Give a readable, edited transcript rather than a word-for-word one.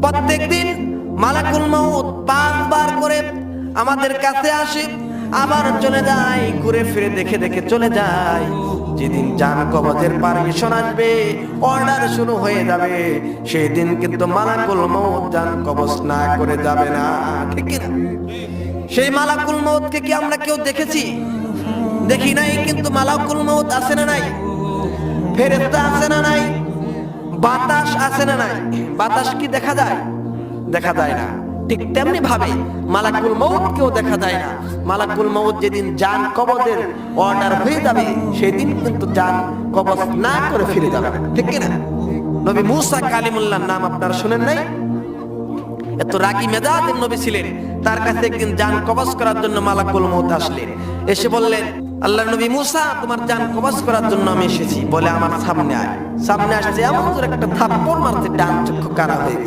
প্রত্যেকদিন মালাকুল মউত 5 বার করে আমাদের কাছে আসে, আবার চলে যায়, ঘুরে ফিরে দেখে দেখে চলে যায়। যেদিন জান কবজের পারমিশন আসবে, অর্ডার শুরু হয়ে যাবে, সেই দিন কিন্তু মালাকুল মউত জান কবজ না করে যাবে না, ঠিক কি না? সেই মালাকুল মউতকে কি আমরা কেউ দেখেছি? দেখি নাই, কিন্তু মালাকুল মউত আছে না নাই? ফেরেশতা আছে না নাই? বাতাস আছে না নাই? বাতাস কি দেখা যায়? দেখা যায় না। ঠিক তেমনি ভাবে মালাকুল মউত কেউ দেখা যায় না। মালাকুল মউত যেদিন জান কবজের অর্ডার হয়ে যাবে, সেদিন কিন্তু জান কবজ না করে ফিরে যাবে, ঠিক কি না? নবী মুসা কালিমুল্লাহর নাম আপনারা শুনেন নাই? এত রাগী মেজাজের নবী ছিলেন। তার কাছে একদিন জান কবজ করার জন্য মালাকুল মউত আসলেন। এসে বললেন, আল্লাহর নবী মুসা, তোমার জান কবজ করার জন্য আমি এসেছি। বলে, আমার সামনে আয়। সামনে আসছে, এমন জোরে একটা থাপ্পড় মারতে ডান চক্ষু কানা হয়ে গেছে।